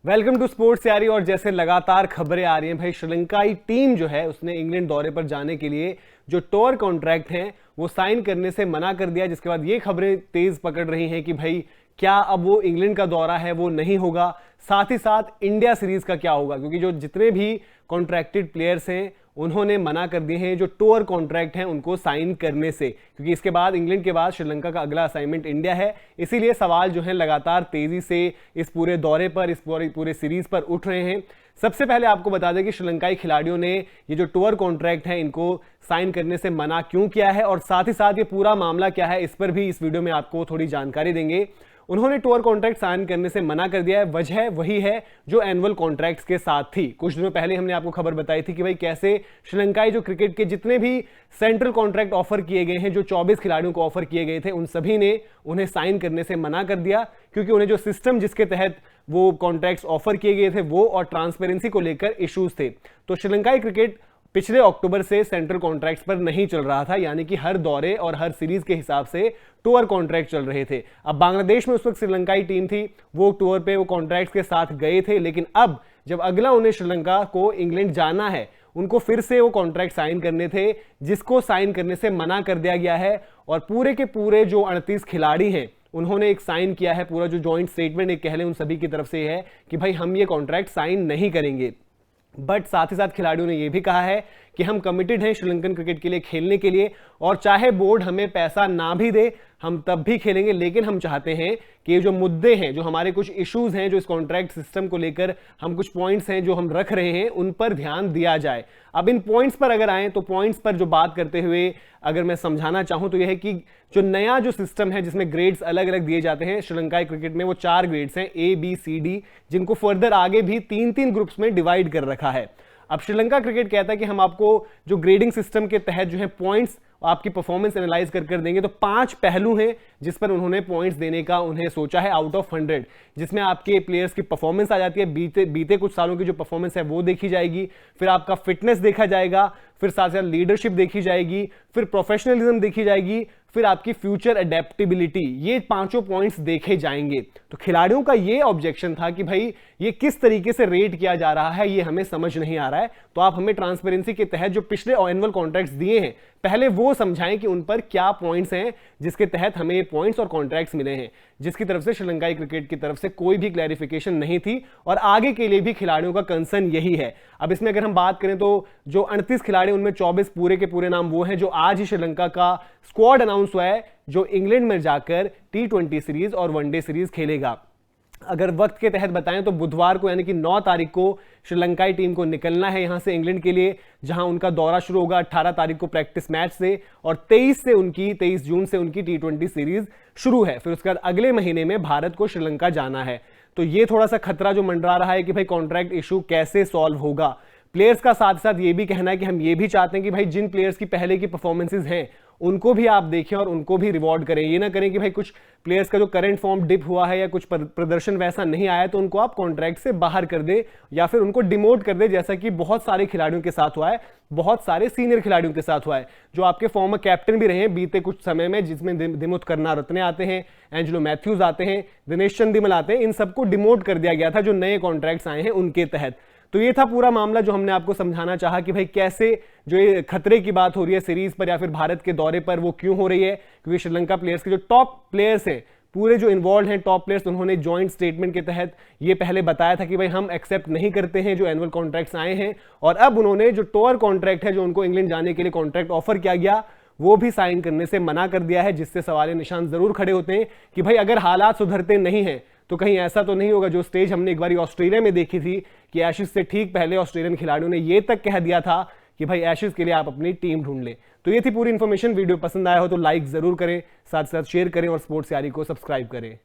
Welcome to sports यारी। और जैसे लगातार खबरें आ रही हैं भाई, श्रीलंकाई टीम जो है उसने इंग्लैंड दौरे पर जाने के लिए जो टूर कॉन्ट्रैक्ट हैं वो साइन करने से मना कर दिया, जिसके बाद ये खबरें तेज पकड़ रही हैं कि भाई क्या अब वो इंग्लैंड का दौरा है वो नहीं होगा, साथ ही साथ इंडिया सीरीज का क्या होगा, क्योंकि जो जितने भी कॉन्ट्रैक्टेड प्लेयर्स हैं उन्होंने मना कर दिए हैं जो टूर कॉन्ट्रैक्ट हैं उनको साइन करने से, क्योंकि इसके बाद इंग्लैंड के बाद श्रीलंका का अगला असाइनमेंट इंडिया है। इसीलिए सवाल जो है लगातार तेजी से इस पूरे दौरे पर, इस पूरे सीरीज पर उठ रहे हैं। सबसे पहले आपको बता दें कि श्रीलंकाई खिलाड़ियों ने ये जो टूर कॉन्ट्रैक्ट है इनको साइन करने से मना क्यों किया है और साथ ही साथ ये पूरा मामला क्या है, इस पर भी इस वीडियो में आपको थोड़ी जानकारी देंगे। उन्होंने टूर कॉन्ट्रैक्ट साइन करने से मना कर दिया है, वजह वही है जो एनुअल कॉन्ट्रैक्ट्स के साथ थी। कुछ दिनों पहले हमने आपको खबर बताई थी कि भाई कैसे श्रीलंकाई जो क्रिकेट के जितने भी सेंट्रल कॉन्ट्रैक्ट ऑफर किए गए हैं, जो 24 खिलाड़ियों को ऑफर किए गए थे, उन सभी ने उन्हें साइन करने से मना कर दिया, क्योंकि उन्हें जो सिस्टम जिसके तहत वो कॉन्ट्रैक्ट्स ऑफर किए गए थे वो और ट्रांसपेरेंसी को लेकर इश्यूज थे। तो श्रीलंकाई क्रिकेट पिछले अक्टूबर से सेंट्रल कॉन्ट्रैक्ट्स पर नहीं चल रहा था, यानी कि हर दौरे और हर सीरीज के हिसाब से टूर कॉन्ट्रैक्ट चल रहे थे। अब बांग्लादेश में उस वक्त श्रीलंकाई टीम थी, वो टूर पे वो कॉन्ट्रैक्ट्स के साथ गए थे, लेकिन अब जब अगला उन्हें श्रीलंका को इंग्लैंड जाना है, उनको फिर से वो कॉन्ट्रैक्ट साइन करने थे, जिसको साइन करने से मना कर दिया गया है। और पूरे के पूरे जो 38 खिलाड़ी हैं उन्होंने एक साइन किया है, पूरा जो जॉइंट स्टेटमेंट एक कह लें उन सभी की तरफ से है कि भाई हम ये कॉन्ट्रैक्ट साइन नहीं करेंगे। बट साथ ही साथ खिलाड़ियों ने यह भी कहा है कि हम कमिटेड हैं श्रीलंकन क्रिकेट के लिए खेलने के लिए, और चाहे बोर्ड हमें पैसा ना भी दे हम तब भी खेलेंगे, लेकिन हम चाहते हैं कि ये जो मुद्दे हैं, जो हमारे कुछ इश्यूज हैं, जो इस कॉन्ट्रैक्ट सिस्टम को लेकर हम कुछ पॉइंट्स हैं जो हम रख रहे हैं, उन पर ध्यान दिया जाए। अब इन पॉइंट्स पर अगर आए तो पॉइंट्स पर जो बात करते हुए अगर मैं समझाना चाहूं तो यह है कि जो नया जो सिस्टम है जिसमें ग्रेड्स अलग अलग दिए जाते हैं श्रीलंकाई क्रिकेट में, वो 4 ग्रेड्स हैं ABCD, जिनको फर्दर आगे भी 3-3 ग्रुप्स में डिवाइड कर रखा है। अब श्रीलंका क्रिकेट कहता है कि हम आपको जो ग्रेडिंग सिस्टम के तहत जो है पॉइंट्स आपकी परफॉर्मेंस एनालाइज कर देंगे, तो 5 पहलू हैं जिस पर उन्होंने पॉइंट्स देने का उन्हें सोचा है आउट ऑफ 100, जिसमें आपके प्लेयर्स की परफॉर्मेंस आ जाती है, बीते कुछ सालों की जो परफॉर्मेंस है वो देखी जाएगी, फिर आपका फिटनेस देखा जाएगा, फिर साथ साथ लीडरशिप देखी जाएगी, फिर प्रोफेशनलिज्म देखी जाएगी, फिर आपकी फ्यूचर अडेप्टेबिलिटी, ये 5 पॉइंट्स देखे जाएंगे। तो खिलाड़ियों का ये ऑब्जेक्शन था कि भाई ये किस तरीके से रेट किया जा रहा है ये हमें समझ नहीं आ रहा है, तो आप हमें ट्रांसपेरेंसी के तहत जो पिछले एनुअल कॉन्ट्रैक्ट्स दिए हैं पहले वो समझाएं कि उन पर क्या पॉइंट्स हैं जिसके तहत हमें पॉइंट्स और कॉन्ट्रैक्ट्स मिले हैं, जिसकी तरफ से श्रीलंकाई क्रिकेट की तरफ से कोई भी क्लैरिफिकेशन नहीं थी, और आगे के लिए भी खिलाड़ियों का कंसर्न यही है। अब इसमें अगर हम बात करें तो जो 38 खिलाड़ी उनमें 24 पूरे के पूरे नाम वो हैं जो आज ही श्रीलंका का स्क्वाड अनाउंस हुआ है जो इंग्लैंड में जाकर T20 सीरीज और वनडे सीरीज खेलेगा। अगर वक्त के तहत बताएं तो बुधवार को यानी कि 9 तारीख को श्रीलंकाई टीम को निकलना है यहां से इंग्लैंड के लिए, जहां उनका दौरा शुरू होगा 18 तारीख को प्रैक्टिस मैच से, और 23 जून से उनकी T20 सीरीज शुरू है। फिर उसके बाद अगले महीने में भारत को श्रीलंका जाना है। तो ये थोड़ा सा खतरा जो मंडरा रहा है कि भाई कॉन्ट्रैक्ट इशू कैसे सॉल्व होगा। प्लेयर्स का साथ साथ ये भी कहना है कि हम ये भी चाहते हैं कि भाई जिन प्लेयर्स की पहले की परफॉर्मेंसेज हैं उनको भी आप देखें और उनको भी रिवॉर्ड करें। ये ना करें कि भाई कुछ प्लेयर्स का जो करंट फॉर्म डिप हुआ है या कुछ प्रदर्शन वैसा नहीं आया तो उनको आप कॉन्ट्रैक्ट से बाहर कर दे या फिर उनको डिमोट कर दे, जैसा कि बहुत सारे खिलाड़ियों के साथ हुआ है, बहुत सारे सीनियर खिलाड़ियों के साथ हुआ है, जो आपके फॉर्मर कैप्टन भी रहे हैं बीते कुछ समय में, जिसमें दिमुथ करुणारत्ने आते हैं, एंजेलो मैथ्यूज आते हैं, दिनेश चंदीमल आते हैं, इन सबको डिमोट कर दिया गया था जो नए कॉन्ट्रैक्ट्स आए हैं उनके तहत। तो ये था पूरा मामला जो हमने आपको समझाना चाहा कि भाई कैसे जो ये खतरे की बात हो रही है सीरीज पर या फिर भारत के दौरे पर वो क्यों हो रही है, क्योंकि श्रीलंका प्लेयर्स के जो टॉप प्लेयर्स हैं पूरे जो इन्वॉल्व हैं टॉप प्लेयर्स, उन्होंने जॉइंट स्टेटमेंट के तहत ये पहले बताया था कि भाई हम एक्सेप्ट नहीं करते हैं जो एनुअल कॉन्ट्रैक्ट्स आए हैं, और अब उन्होंने जो टूर कॉन्ट्रैक्ट है जो उनको इंग्लैंड जाने के लिए कॉन्ट्रैक्ट ऑफर किया गया वो भी साइन करने से मना कर दिया है, जिससे सवाल निशान जरूर खड़े होते हैं कि भाई अगर हालात सुधरते नहीं हैं तो कहीं ऐसा तो नहीं होगा जो स्टेज हमने एक बार ऑस्ट्रेलिया में देखी थी कि एशेज से ठीक पहले ऑस्ट्रेलियन खिलाड़ियों ने यह तक कह दिया था कि भाई एशेज के लिए आप अपनी टीम ढूंढ लें। तो ये थी पूरी इंफॉर्मेशन। वीडियो पसंद आया हो तो लाइक जरूर करें, साथ साथ शेयर करें और स्पोर्ट्स यारी को सब्सक्राइब करें।